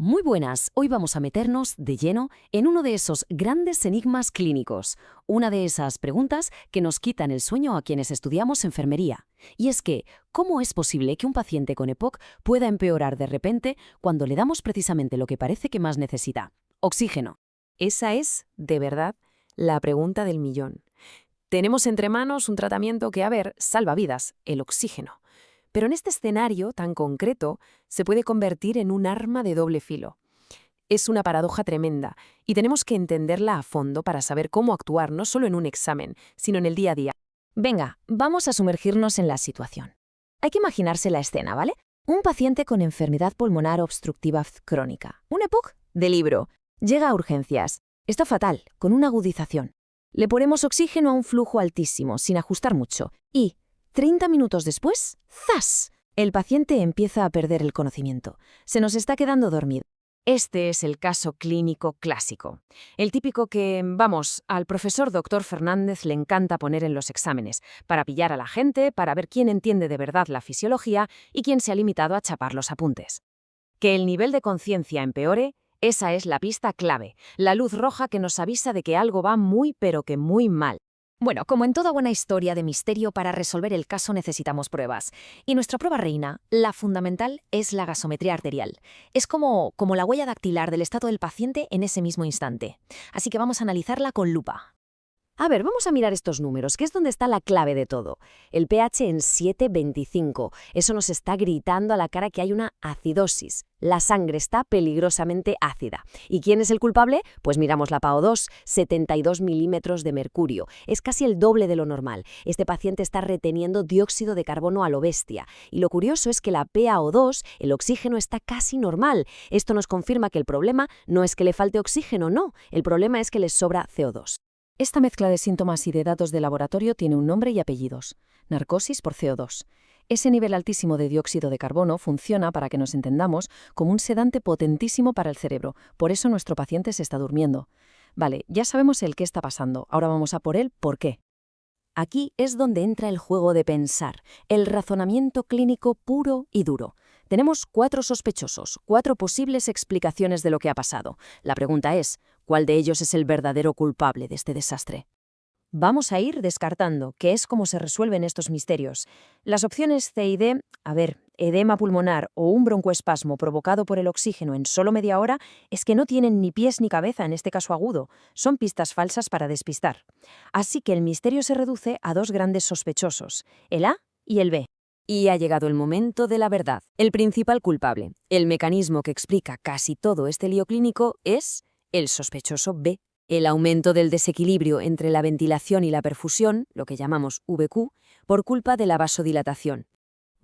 Muy buenas, hoy vamos a meternos de lleno en uno de esos grandes enigmas clínicos, una de esas preguntas que nos quitan el sueño a quienes estudiamos enfermería. Y es que, ¿cómo es posible que un paciente con EPOC pueda empeorar de repente cuando le damos precisamente lo que parece que más necesita? Oxígeno. Esa es, de verdad, la pregunta del millón. Tenemos entre manos un tratamiento que, salva vidas, el oxígeno. Pero en este escenario tan concreto se puede convertir en un arma de doble filo. Es una paradoja tremenda y tenemos que entenderla a fondo para saber cómo actuar no solo en un examen, sino en el día a día. Venga, vamos a sumergirnos en la situación. Hay que imaginarse la escena, ¿vale? Un paciente con enfermedad pulmonar obstructiva crónica. Un EPOC de libro. Llega a urgencias. Está fatal, con una agudización. Le ponemos oxígeno a un flujo altísimo, sin ajustar mucho. Y 30 minutos después, ¡zas! El paciente empieza a perder el conocimiento. Se nos está quedando dormido. Este es el caso clínico clásico. El típico que, al profesor Dr. Fernández le encanta poner en los exámenes, para pillar a la gente, para ver quién entiende de verdad la fisiología y quién se ha limitado a chapar los apuntes. Que el nivel de conciencia empeore, esa es la pista clave, la luz roja que nos avisa de que algo va muy pero que muy mal. Bueno, como en toda buena historia de misterio, para resolver el caso necesitamos pruebas. Y nuestra prueba reina, la fundamental, es la gasometría arterial. Es como la huella dactilar del estado del paciente en ese mismo instante. Así que vamos a analizarla con lupa. A ver, vamos a mirar estos números, que es donde está la clave de todo. El pH en 7,25. Eso nos está gritando a la cara que hay una acidosis. La sangre está peligrosamente ácida. ¿Y quién es el culpable? Pues miramos la PaO2, 72 milímetros de mercurio. Es casi el doble de lo normal. Este paciente está reteniendo dióxido de carbono a lo bestia. Y lo curioso es que la PaO2, el oxígeno, está casi normal. Esto nos confirma que el problema no es que le falte oxígeno, no. El problema es que le sobra CO2. Esta mezcla de síntomas y de datos de laboratorio tiene un nombre y apellidos: narcosis por CO2. Ese nivel altísimo de dióxido de carbono funciona, para que nos entendamos, como un sedante potentísimo para el cerebro. Por eso nuestro paciente se está durmiendo. Vale, ya sabemos el qué está pasando. Ahora vamos a por el por qué. Aquí es donde entra el juego de pensar, el razonamiento clínico puro y duro. Tenemos 4 sospechosos, 4 posibles explicaciones de lo que ha pasado. La pregunta es, ¿cuál de ellos es el verdadero culpable de este desastre? Vamos a ir descartando, que es como se resuelven estos misterios. Las opciones C y D, edema pulmonar o un broncoespasmo provocado por el oxígeno en solo media hora, es que no tienen ni pies ni cabeza en este caso agudo. Son pistas falsas para despistar. Así que el misterio se reduce a 2 grandes sospechosos, el A y el B. Y ha llegado el momento de la verdad. El principal culpable, el mecanismo que explica casi todo este lío clínico, es el sospechoso B. El aumento del desequilibrio entre la ventilación y la perfusión, lo que llamamos VQ, por culpa de la vasodilatación.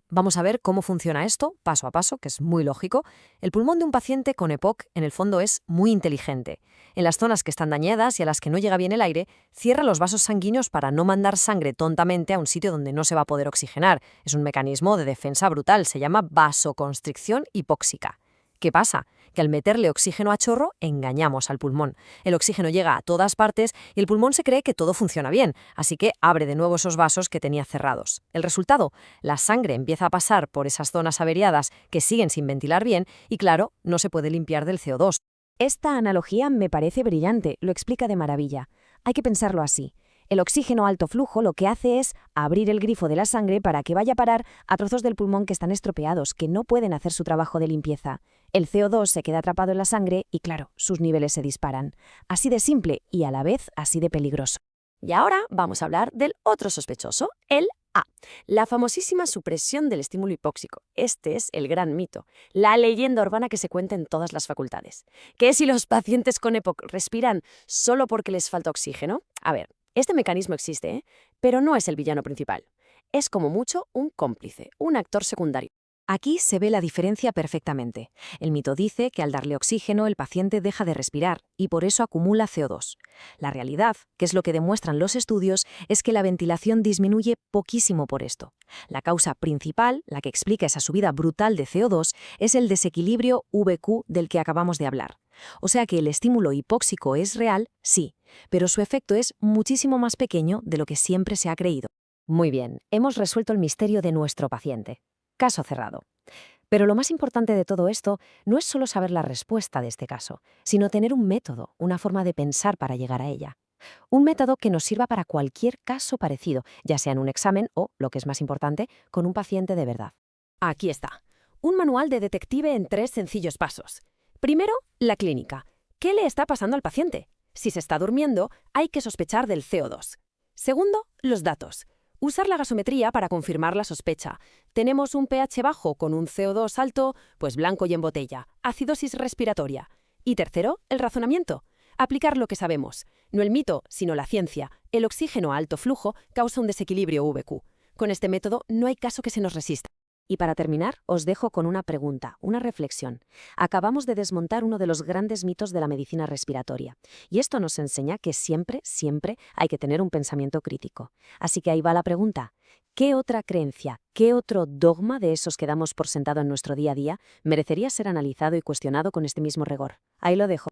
Vamos a ver cómo funciona esto, paso a paso, que es muy lógico. El pulmón de un paciente con EPOC, en el fondo, es muy inteligente. En las zonas que están dañadas y a las que no llega bien el aire, cierra los vasos sanguíneos para no mandar sangre tontamente a un sitio donde no se va a poder oxigenar. Es un mecanismo de defensa brutal, se llama vasoconstricción hipóxica. ¿Qué pasa? Que al meterle oxígeno a chorro, engañamos al pulmón. El oxígeno llega a todas partes y el pulmón se cree que todo funciona bien, así que abre de nuevo esos vasos que tenía cerrados. El resultado, la sangre empieza a pasar por esas zonas averiadas que siguen sin ventilar bien y, claro, no se puede limpiar del CO2. Esta analogía me parece brillante, lo explica de maravilla. Hay que pensarlo así. El oxígeno a alto flujo lo que hace es abrir el grifo de la sangre para que vaya a parar a trozos del pulmón que están estropeados, que no pueden hacer su trabajo de limpieza. El CO2 se queda atrapado en la sangre y, claro, sus niveles se disparan. Así de simple y a la vez así de peligroso. Y ahora vamos a hablar del otro sospechoso, el A, la famosísima supresión del estímulo hipóxico. Este es el gran mito, la leyenda urbana que se cuenta en todas las facultades. ¿Qué si los pacientes con EPOC respiran solo porque les falta oxígeno? A ver, este mecanismo existe, pero no es el villano principal. Es como mucho un cómplice, un actor secundario. Aquí se ve la diferencia perfectamente. El mito dice que al darle oxígeno el paciente deja de respirar y por eso acumula CO2. La realidad, que es lo que demuestran los estudios, es que la ventilación disminuye poquísimo por esto. La causa principal, la que explica esa subida brutal de CO2, es el desequilibrio VQ del que acabamos de hablar. O sea que el estímulo hipóxico es real, sí, pero su efecto es muchísimo más pequeño de lo que siempre se ha creído. Muy bien, hemos resuelto el misterio de nuestro paciente. Caso cerrado. Pero lo más importante de todo esto no es solo saber la respuesta de este caso, sino tener un método, una forma de pensar para llegar a ella. Un método que nos sirva para cualquier caso parecido, ya sea en un examen o, lo que es más importante, con un paciente de verdad. Aquí está. Un manual de detective en 3 sencillos pasos. Primero, la clínica. ¿Qué le está pasando al paciente? Si se está durmiendo, hay que sospechar del CO2. Segundo, los datos. Usar la gasometría para confirmar la sospecha. Tenemos un pH bajo con un CO2 alto, pues blanco y en botella. Acidosis respiratoria. Y tercero, el razonamiento. Aplicar lo que sabemos. No el mito, sino la ciencia. El oxígeno a alto flujo causa un desequilibrio VQ. Con este método no hay caso que se nos resista. Y para terminar, os dejo con una pregunta, una reflexión. Acabamos de desmontar uno de los grandes mitos de la medicina respiratoria. Y esto nos enseña que siempre, siempre hay que tener un pensamiento crítico. Así que ahí va la pregunta. ¿Qué otra creencia, qué otro dogma de esos que damos por sentado en nuestro día a día merecería ser analizado y cuestionado con este mismo rigor? Ahí lo dejo.